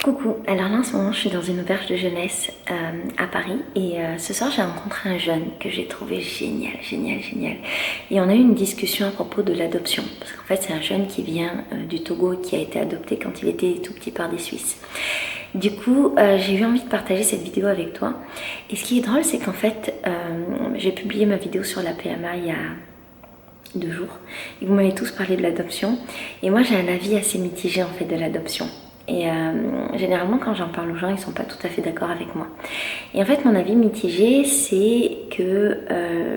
Coucou, alors là en ce moment je suis dans une auberge de jeunesse à Paris et ce soir j'ai rencontré un jeune que j'ai trouvé génial. Et on a eu une discussion à propos de l'adoption parce qu'en fait c'est un jeune qui vient du Togo et qui a été adopté quand il était tout petit par des Suisses. Du coup j'ai eu envie de partager cette vidéo avec toi et ce qui est drôle c'est qu'en fait j'ai publié ma vidéo sur la PMA il y a 2 jours et vous m'avez tous parlé de l'adoption et moi j'ai un avis assez mitigé en fait de l'adoption. Et généralement quand j'en parle aux gens ils sont pas tout à fait d'accord avec moi. Et en fait mon avis mitigé c'est que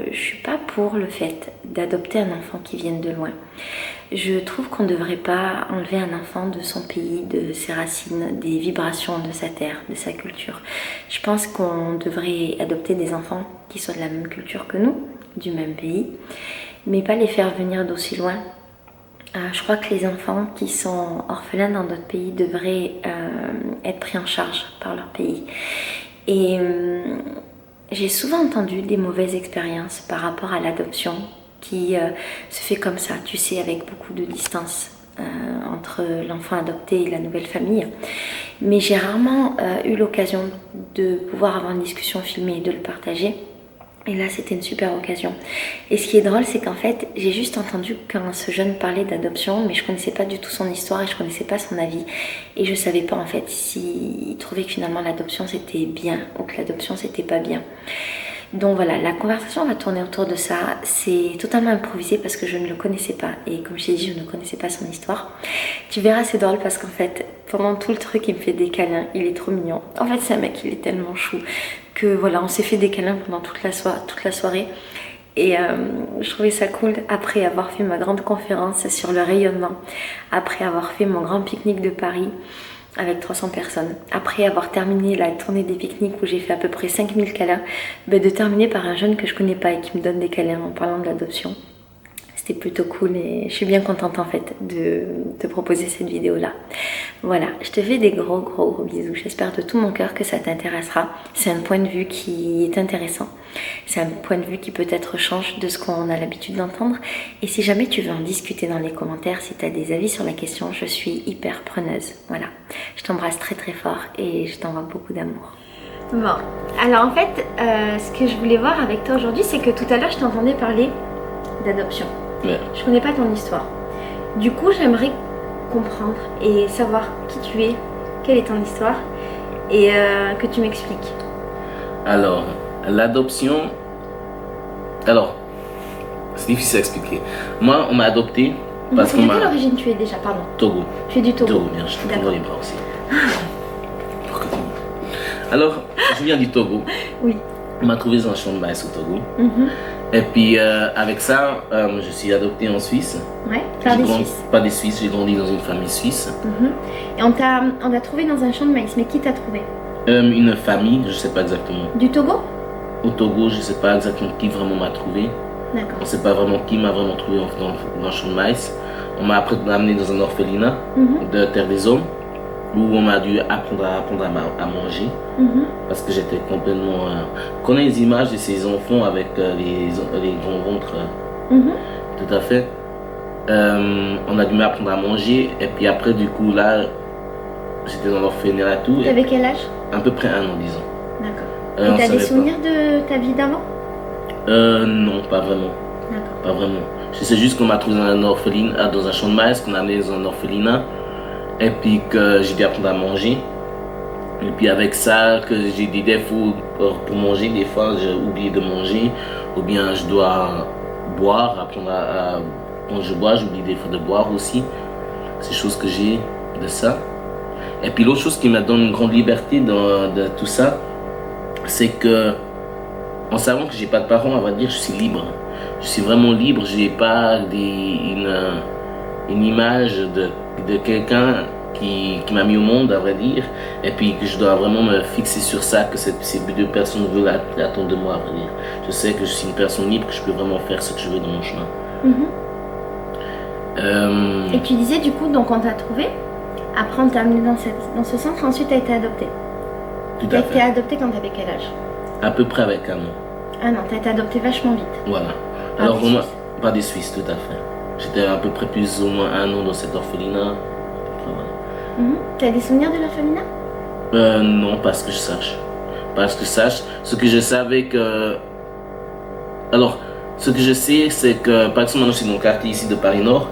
je suis pas pour le fait d'adopter un enfant qui vienne de loin. Je trouve qu'on ne devrait pas enlever un enfant de son pays, de ses racines, des vibrations de sa terre, de sa culture. Je pense qu'on devrait adopter des enfants qui soient de la même culture que nous, du même pays, mais pas les faire venir d'aussi loin. Je crois que les enfants qui sont orphelins dans d'autres pays devraient être pris en charge par leur pays. Et j'ai souvent entendu des mauvaises expériences par rapport à l'adoption qui se fait comme ça, tu sais, avec beaucoup de distance entre l'enfant adopté et la nouvelle famille. Mais j'ai rarement eu l'occasion de pouvoir avoir une discussion filmée et de le partager. Et là, c'était une super occasion. Et ce qui est drôle, c'est qu'en fait, j'ai juste entendu quand ce jeune parlait d'adoption, mais je connaissais pas du tout son histoire et je connaissais pas son avis. Et je savais pas en fait s'il trouvait que finalement l'adoption c'était bien ou que l'adoption c'était pas bien. Donc voilà, la conversation va tourner autour de ça. C'est totalement improvisé parce que je ne le connaissais pas. Et comme je t'ai dit, je ne connaissais pas son histoire. Tu verras, c'est drôle parce qu'en fait, pendant tout le truc, il me fait des câlins. Il est trop mignon. En fait, c'est un mec, il est tellement chou que voilà, on s'est fait des câlins pendant toute la soirée. Et je trouvais ça cool après avoir fait ma grande conférence sur le rayonnement, après avoir fait mon grand pique-nique de Paris avec 300 personnes, après avoir terminé la tournée des pique-niques où j'ai fait à peu près 5000 câlins, de terminer par un jeune que je connais pas et qui me donne des câlins en parlant de l'adoption. C'était plutôt cool et je suis bien contente en fait de te proposer cette vidéo là. Voilà, je te fais des gros bisous. J'espère de tout mon cœur que ça t'intéressera. C'est un point de vue qui est intéressant. C'est un point de vue qui peut-être change de ce qu'on a l'habitude d'entendre. Et si jamais tu veux en discuter dans les commentaires, si tu as des avis sur la question, je suis hyper preneuse. Voilà, je t'embrasse très fort et je t'envoie beaucoup d'amour. Bon, alors en fait, ce que je voulais voir avec toi aujourd'hui, c'est que tout à l'heure je t'entendais parler d'adoption. Ouais. Je connais pas ton histoire. Du coup, j'aimerais comprendre et savoir qui tu es, quelle est ton histoire et que tu m'expliques. Alors, l'adoption... Alors, c'est difficile à expliquer. Moi, on m'a adopté parce qu'on De m'a... quelle origine tu es déjà, pardon? Togo. Tu es du Togo. Togo, bien, je te prends dans les bras aussi. Alors, je viens du Togo. Oui. On m'a trouvé dans un champ de maïs au Togo. Et puis, avec ça, je suis adopté en Suisse. Ouais, par des Suisses. Pas des Suisses, j'ai grandi dans une famille suisse. Et on t'a trouvé dans un champ de maïs, mais qui t'a trouvé? Une famille, je sais pas exactement. Du Togo? Au Togo, je sais pas exactement qui vraiment m'a trouvé. D'accord. On sait pas vraiment qui m'a vraiment trouvé dans le champ de maïs. On m'a après amené dans un orphelinat de Terre des Hommes, où on m'a dû apprendre à manger, parce que j'étais complètement... On connaît les images de ces enfants avec les grands ventres, tout à fait. On a dû m'apprendre à manger, et puis après du coup là, j'étais dans l'orphelinat et tout. T'avais quel âge? À peu près 1 an, disons. D'accord. Et t'as des souvenirs de ta vie d'avant? Non, pas vraiment. D'accord. Pas vraiment. Je sais juste qu'on m'a trouvé dans un orphelinat, dans un champ de maïs, qu'on a amené dans un orphelinat. Et puis que j'ai dû apprendre à manger. Et puis avec ça, que j'ai des défauts pour manger. Des fois, j'ai oublié de manger. Ou bien je dois boire, apprendre quand je bois, j'oublie des fois de boire aussi. C'est chose que j'ai de ça. Et puis l'autre chose qui me donne une grande liberté de tout ça, c'est que en savant que j'ai pas de parents, on va dire, je suis libre. Je suis vraiment libre. J'ai pas une image de quelqu'un qui m'a mis au monde, à vrai dire, et puis que je dois vraiment me fixer sur ça, que ces 2 personnes veulent attendre de moi, à vrai dire. Je sais que je suis une personne libre, que je peux vraiment faire ce que je veux dans mon chemin. Et tu disais du coup, donc on t'a trouvé, après on t'a amené dans ce centre, ensuite tu as été adopté. Tout Tu as à été fait. adopté quand t'avais quel âge? À peu près avec 1 an. Ah non, t'as été adopté vachement vite. Voilà. Par Alors des Suisses. pas des Suisses, tout à fait. J'étais à peu près plus ou moins 1 an dans cet orphelinat. Voilà. T'as des souvenirs de l'orphelinat? Non, pas ce que je sache. Pas ce que je sache. Ce que je savais que... Alors, ce que je sais, c'est que, par exemple, maintenant je suis dans le quartier ici de Paris-Nord.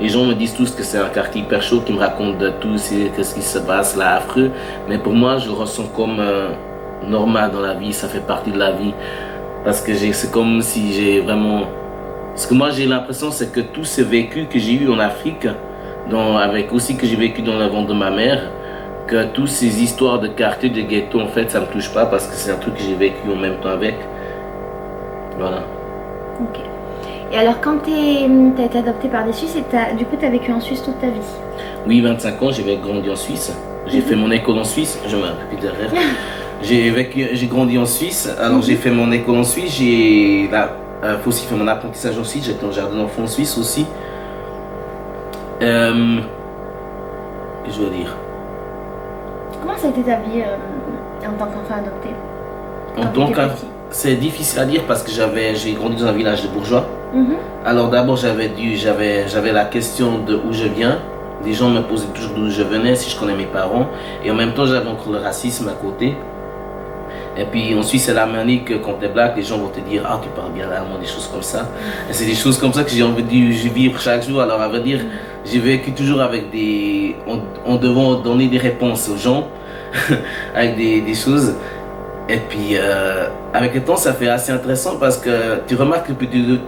Les gens me disent tous que c'est un quartier hyper chaud, qui me racontent de tout, qu'est-ce qui se passe là, affreux. Mais pour moi, je le ressens comme normal dans la vie, ça fait partie de la vie. Parce que c'est comme si j'ai vraiment... Ce que moi j'ai l'impression, c'est que tout ce vécu que j'ai eu en Afrique, avec aussi que j'ai vécu dans le ventre de ma mère, que toutes ces histoires de quartier, de ghetto, en fait, ça me touche pas parce que c'est un truc que j'ai vécu en même temps avec. Voilà. Ok. Et alors, quand tu as été adopté par des Suisses, du coup, tu as vécu en Suisse toute ta vie? Oui, 25 ans, j'ai grandi en Suisse. J'ai fait mon école en Suisse. Je me rappelle plus derrière. J'ai grandi en Suisse. Alors, j'ai fait mon école en Suisse. J'ai aussi fait mon apprentissage en Suisse. J'étais en jardin d'enfants en Suisse aussi. Qu'est-ce que je veux dire? Comment ça a été ta vie en tant qu'enfant adopté? En tant qu'enfant, c'est difficile à dire parce que j'ai grandi dans un village de bourgeois. Alors d'abord j'avais la question de où je viens. Les gens me posaient toujours d'où je venais, si je connais mes parents. Et en même temps j'avais encore le racisme à côté. Et puis en Suisse c'est la manière que quand t'es black, les gens vont te dire ah tu parles bien l'allemand, des choses comme ça. Et c'est des choses comme ça que j'ai envie de vivre chaque jour. Alors à vrai dire, j'ai vécu toujours avec en devant donner des réponses aux gens, avec des choses. Et puis, avec le temps, ça fait assez intéressant parce que tu remarques que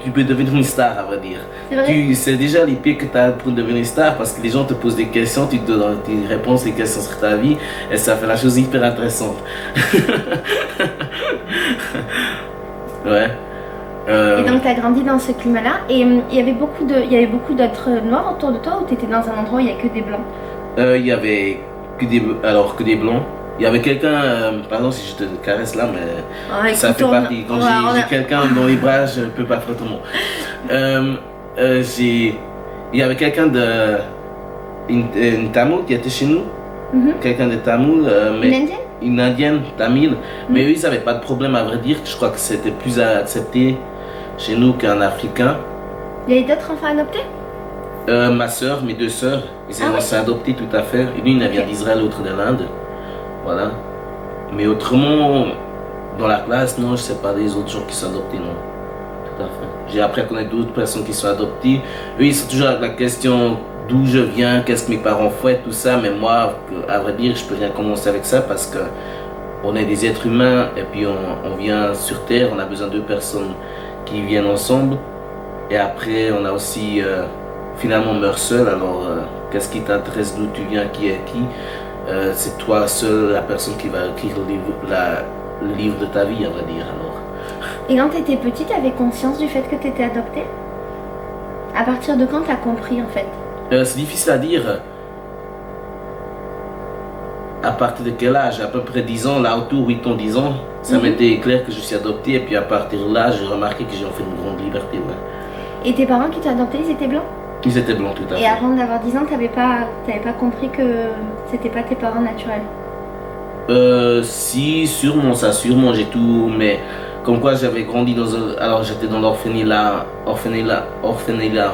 tu peux devenir une star, à vrai dire. C'est vrai? C'est déjà les pieds que tu as pour devenir une star parce que les gens te posent des questions, tu te donnes des réponses, des questions sur ta vie et ça fait la chose hyper intéressante. Ouais. Et donc, tu as grandi dans ce climat-là et il y avait beaucoup d'autres noirs autour de toi ou tu étais dans un endroit où il n'y a que des blancs? Il y avait que des blancs. Il y avait quelqu'un, pardon si je te caresse là, mais ça fait partie. Quand j'ai quelqu'un dans les bras, je ne peux pas faire tout le monde. Il y avait quelqu'un une Tamoul qui était chez nous, quelqu'un de Tamoul, une indienne, Tamil, mais eux ils n'avaient pas de problème à vrai dire. Je crois que c'était plus accepté chez nous qu'un Africain. Il y avait d'autres enfants adoptés? Ma soeur, mes deux sœurs, ils s'est adoptés tout à fait. L'une elle vient d'Israël, l'autre de l'Inde. Voilà. Mais autrement, dans la classe, non, je ne sais pas des autres gens qui sont adoptés, non. Tout à fait. J'ai appris à connaître d'autres personnes qui sont adoptées. Eux, ils sont toujours avec la question d'où je viens, qu'est-ce que mes parents font, tout ça. Mais moi, à vrai dire, je peux rien commencer avec ça parce que on est des êtres humains et puis on vient sur Terre, on a besoin de deux personnes qui viennent ensemble. Et après, on a aussi, finalement, on meurt seul. Alors, qu'est-ce qui t'intéresse, d'où tu viens, qui est qui? C'est toi seul la personne qui va écrire le livre de ta vie, à vrai dire. Alors. Et quand tu étais petite, tu avais conscience du fait que tu étais adoptée? À partir de quand tu as compris en fait? C'est difficile à dire. À partir de quel âge? À peu près 10 ans, là autour, 8 ans, 10 ans. Ça m'était clair que je suis adopté et puis à partir de là, j'ai remarqué que j'ai en fait une grande liberté. Ouais. Et tes parents qui t'ont adopté, ils étaient blancs? Ils étaient blancs tout à fait. Et avant d'avoir 10 ans, t'avais pas compris que c'était pas tes parents naturels? Si, sûrement, j'ai tout, mais comme quoi j'avais grandi alors j'étais dans l'orphelinat, orphelinat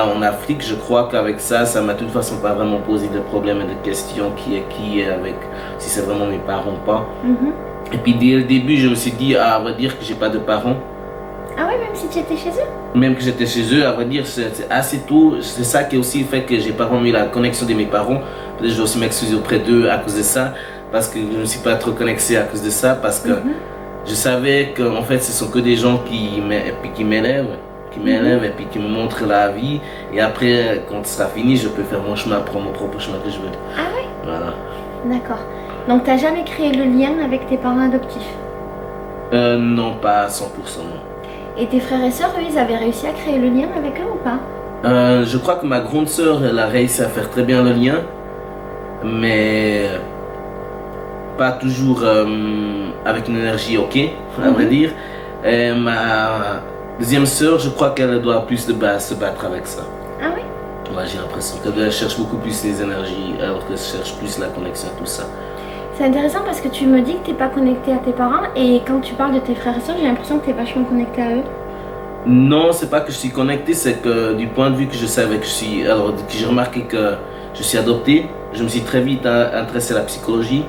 en Afrique. Je crois qu'avec ça m'a de toute façon pas vraiment posé de problème et de questions qui est avec, si c'est vraiment mes parents ou pas. Et puis dès le début, je me suis dit, à vrai dire que j'ai pas de parents. Ah ouais, même si tu étais chez eux? Même que j'étais chez eux, à vrai dire, c'est assez tôt. C'est ça qui a aussi fait que j'ai pas vraiment eu la connexion de mes parents. Peut-être que je dois aussi m'excuser auprès d'eux à cause de ça, parce que je ne me suis pas trop connecté à cause de ça, parce que je savais qu'en fait, ce sont que des gens qui m'élèvent et puis qui me montrent la vie. Et après, quand ce sera fini, je peux faire mon chemin, prendre mon propre chemin que je veux. Ah ouais? Voilà. D'accord. Donc, tu n'as jamais créé le lien avec tes parents adoptifs? Non, pas à 100%, non. Et tes frères et sœurs, eux, ils avaient réussi à créer le lien avec eux ou pas? Je crois que ma grande sœur, elle a réussi à faire très bien le lien, mais pas toujours avec une énergie ok, à vrai dire. Et ma deuxième sœur, je crois qu'elle doit plus se battre avec ça. Ah oui? Ouais, j'ai l'impression qu'elle cherche beaucoup plus les énergies, alors qu'elle cherche plus la connexion, tout ça. C'est intéressant parce que tu me dis que tu n'es pas connecté à tes parents et quand tu parles de tes frères et sœurs, j'ai l'impression que tu es vachement connecté à eux. Non, c'est pas que je suis connecté, c'est que du point de vue que je savais que je suis. Alors, que j'ai remarqué que je suis adopté, je me suis très vite intéressé à la psychologie.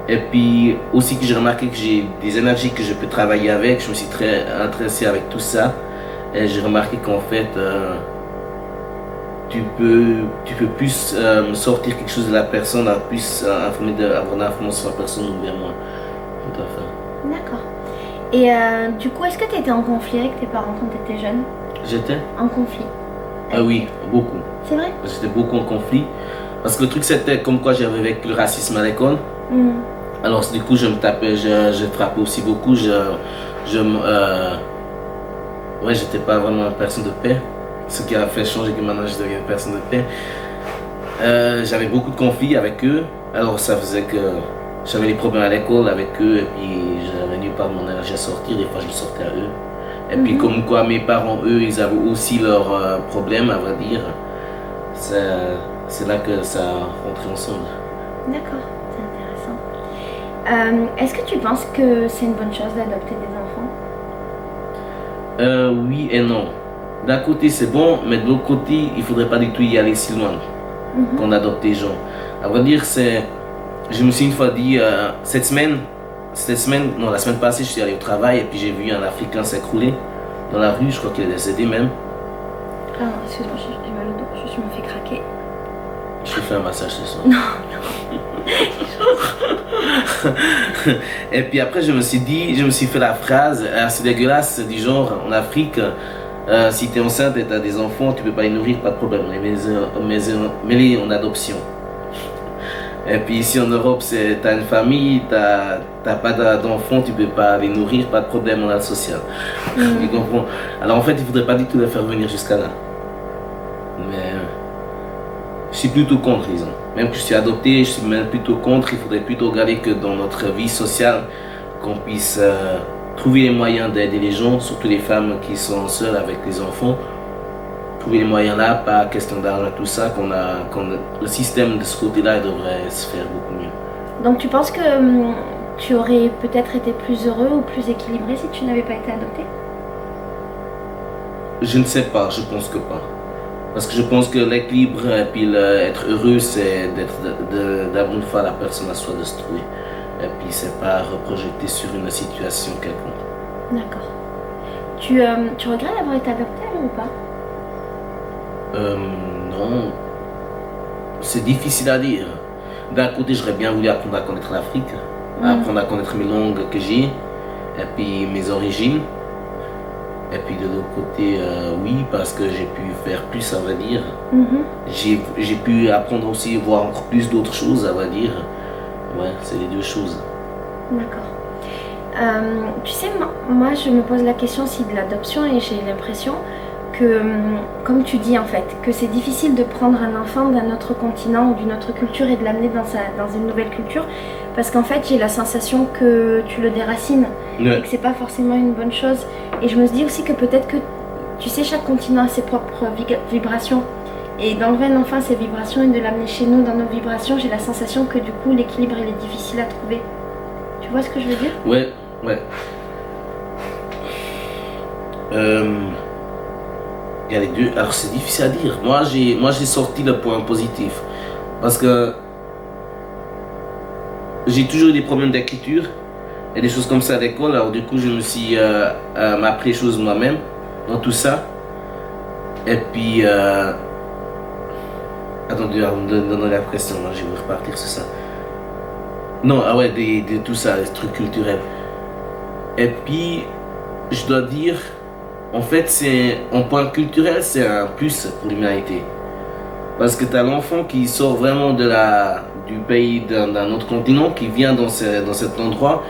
Et puis aussi que j'ai remarqué que j'ai des énergies que je peux travailler avec, je me suis très intéressé avec tout ça. Et j'ai remarqué qu'en fait, tu peux plus sortir quelque chose de la personne, plus avoir d'influence sur la personne ou bien moi. Tout à fait. D'accord. Et du coup, est-ce que tu étais en conflit avec tes parents quand tu étais jeune? J'étais? En conflit? Ah oui, beaucoup. C'est vrai? J'étais beaucoup en conflit. Parce que le truc c'était comme quoi j'avais vécu le racisme à l'école. Alors du coup je me tapais, je frappais aussi beaucoup. Ouais, j'étais pas vraiment une personne de paix. Ce qui a fait changer que maintenant je deviens une personne de paix. J'avais beaucoup de conflits avec eux. Alors ça faisait que j'avais des problèmes à l'école avec eux. Et puis j'avais nulle part mon énergie à sortir. Des fois je me sortais à eux. Et puis comme quoi mes parents, eux, ils avaient aussi leurs problèmes, à vrai dire. C'est là que ça a rentré ensemble. D'accord, c'est intéressant. Est-ce que tu penses que c'est une bonne chose d'adopter des enfants? Oui et non. D'un côté c'est bon, mais de l'autre côté il faudrait pas du tout y aller si loin qu'on adopte des gens. À vrai dire, je me suis une fois dit, la semaine passée je suis allé au travail et puis j'ai vu un Africain s'écrouler dans la rue, je crois qu'il est décédé même. Ah non, excuse-moi, j'ai mal au dos, je me fais craquer. Je te fais un massage ce soir. Non. Et puis après je me suis fait la phrase, c'est dégueulasse, du genre en Afrique, si tu es enceinte et tu as des enfants, tu peux pas les nourrir, pas de problème, mets-les en adoption. Et puis ici en Europe, tu as une famille, t'as pas d'enfants, tu peux pas les nourrir, pas de problème, on a le social. Tu comprends? Alors en fait, il faudrait pas du tout les faire venir jusqu'à là. Mais je suis plutôt contre, disons. Même que je suis adopté, je suis même plutôt contre. Il faudrait plutôt regarder que dans notre vie sociale, qu'on puisse trouver les moyens d'aider les gens, surtout les femmes qui sont seules avec les enfants. Trouver les moyens là, pas question d'argent, tout ça, le système de ce côté-là devrait se faire beaucoup mieux. Donc tu penses que tu aurais peut-être été plus heureux ou plus équilibré si tu n'avais pas été adopté? Je ne sais pas, je pense que pas. Parce que je pense que l'équilibre et puis être heureux, c'est d'avoir une fois la personne à soi de se trouver. Et puis c'est pas reprojeter sur une situation quelconque. D'accord. Tu regrettes d'avoir été adopté alors ou pas? Non. C'est difficile à dire. D'un côté, j'aurais bien voulu apprendre à connaître l'Afrique, apprendre à connaître mes langues que j'ai, et puis mes origines. Et puis de l'autre côté, oui, parce que j'ai pu faire plus, ça veut dire. J'ai pu apprendre aussi, voir encore plus d'autres choses, ça veut dire. Ouais, c'est les deux choses. D'accord. Tu sais, moi, je me pose la question aussi de l'adoption et j'ai l'impression que, comme tu dis en fait, que c'est difficile de prendre un enfant d'un autre continent ou d'une autre culture et de l'amener dans une nouvelle culture, parce qu'en fait j'ai la sensation que tu le déracines et que c'est pas forcément une bonne chose. Et je me dis aussi que peut-être que, tu sais, chaque continent a ses propres vibrations, et d'enlever un enfant à ses vibrations et de l'amener chez nous dans nos vibrations, j'ai la sensation que du coup l'équilibre il est difficile à trouver. Tu vois ce que je veux dire? Ouais. Il y a les deux. Alors c'est difficile à dire. Moi j'ai sorti le point positif. Parce que j'ai toujours eu des problèmes d'écriture et des choses comme ça à l'école. Alors du coup je me suis m'appris les choses moi-même dans tout ça. Et puis attendez, me donner la pression, je vais repartir sur ça. Non, ah ouais, de tout ça, les trucs culturels. Et puis je dois dire, en fait, en point culturel, c'est un plus pour l'humanité. Parce que tu as l'enfant qui sort vraiment du pays d'un autre continent, qui vient dans cet endroit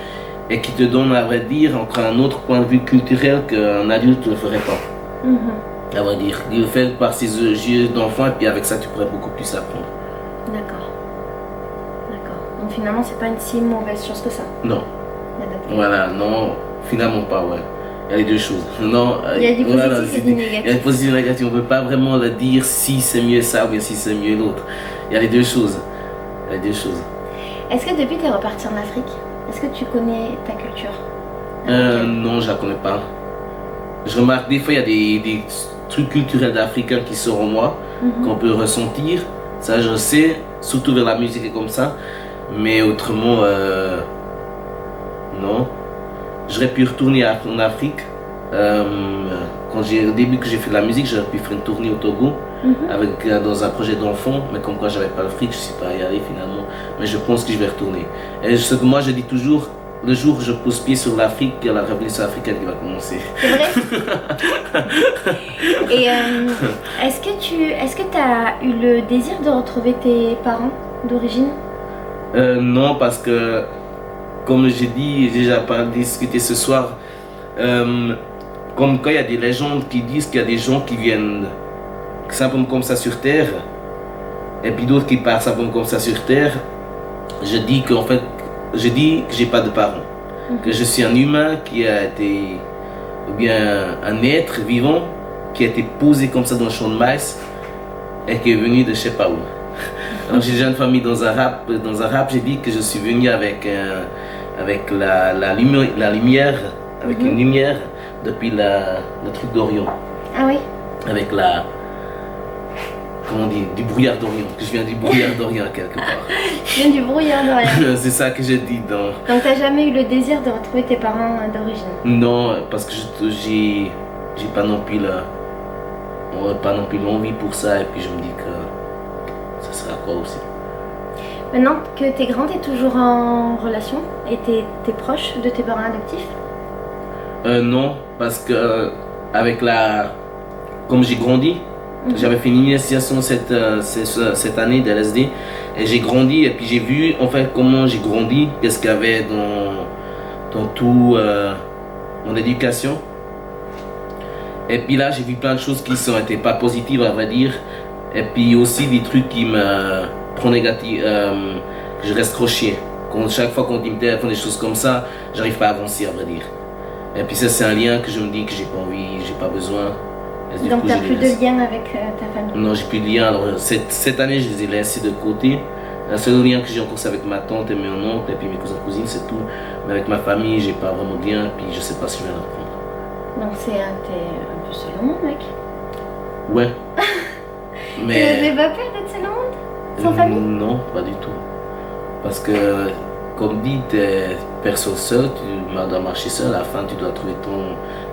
et qui te donne, à vrai dire, encore un autre point de vue culturel qu'un adulte ne le ferait pas. À vrai dire. Il le fait par ses yeux d'enfant et puis avec ça, tu pourrais beaucoup plus apprendre. D'accord. Donc finalement, c'est pas une si mauvaise chose que ça. Non. Voilà, non, finalement pas, ouais. Il y a les deux choses. Non, il y a du positif et du négatif. Il y a du positif et du négatif. On ne peut pas vraiment le dire si c'est mieux ça ou bien si c'est mieux l'autre. Il y a les deux choses. Est-ce que depuis tu es reparti en Afrique, est-ce que tu connais ta culture? Non, je la connais pas. je remarque des fois il y a des trucs culturels d'Africains qui sont en moi, qu'on peut ressentir. Ça, je sais, surtout vers la musique et comme ça. Mais autrement, non. J'aurais pu retourner en Afrique. Au début que j'ai fait de la musique, j'aurais pu faire une tournée au Togo dans un projet d'enfant, mais comme quoi j'avais pas le fric, je ne suis pas y allé finalement. Mais je pense que je vais retourner. Et ce que moi je dis toujours, le jour où je pose pied sur l'Afrique, il y a la révolution africaine qui va commencer. C'est vrai. Et est-ce que tu as eu le désir de retrouver tes parents d'origine? Non, parce que, comme j'ai déjà discuté ce soir, comme quand il y a des légendes qui disent qu'il y a des gens qui viennent simplement comme ça sur Terre, et puis d'autres qui partent simplement comme ça sur Terre, je dis que j'ai pas de parents, que je suis un humain qui a été, ou bien un être vivant qui a été posé comme ça dans le champ de maïs et qui est venu de je sais pas où. Alors j'ai déjà une famille dans un rap, j'ai dit que je suis venu avec la lumière, avec une lumière depuis le truc d'Orion. Ah oui. Avec comment on dit, du brouillard d'Orion, que je viens du brouillard d'Orion quelque part. Tu viens du brouillard d'Orion. C'est ça que j'ai dit dans... Donc t'as jamais eu le désir de retrouver tes parents d'origine? Non, parce que j'ai pas non plus l'envie pour ça, et puis je me dis que ça sera quoi aussi. Maintenant que t'es grande, t'es toujours en relation et t'es proche de tes parents adoptifs? Non, parce que comme j'ai grandi, j'avais fait une initiation cette année d'LSD et j'ai grandi et puis j'ai vu en fait comment j'ai grandi, qu'est-ce qu'il y avait dans tout mon éducation. Et puis là j'ai vu plein de choses qui n'étaient pas positives à vrai dire, et puis aussi des trucs qui me prennent négatif, que je reste croché. Chaque fois qu'on dit me téléphone, des choses comme ça, j'arrive pas à avancer à vrai dire. Et puis ça c'est un lien que je me dis que j'ai pas envie, j'ai pas besoin. Donc tu n'as plus de lien avec ta famille? Non, j'ai plus de lien. Alors cette année je les ai laissés de côté. Le seul lien que j'ai encore c'est avec ma tante et mon oncle et puis mes cousins cousines, c'est tout. Mais avec ma famille j'ai pas vraiment de lien, puis je sais pas si je vais la reprendre. Donc t'es un peu seul au monde, mec? Ouais. Mais... Tu n'avais pas peur d'être seul au monde? Sans famille? Non, pas du tout. Parce que, comme dit, t'es personne seul, tu dois marcher seul, à la fin tu dois trouver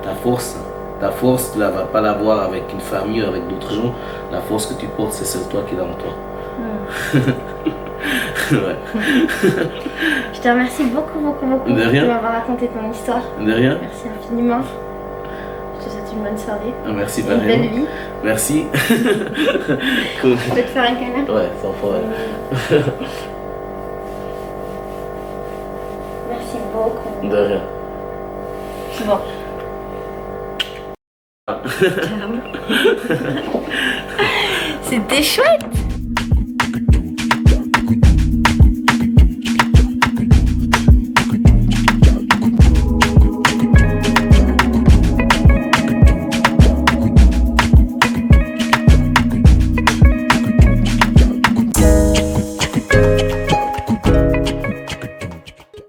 ta force. Ta force, tu ne vas pas l'avoir avec une famille ou avec d'autres gens. La force que tu portes, c'est seul toi qui l'as en toi. Ouais. Je te remercie beaucoup de m'avoir raconté ton histoire. De rien. Merci infiniment. Je te souhaite une bonne soirée. Merci, une belle vie. Merci. Cool. Je peux te faire un câlin? Ouais, sans problème. Merci beaucoup. De rien. Bon. C'était chouette.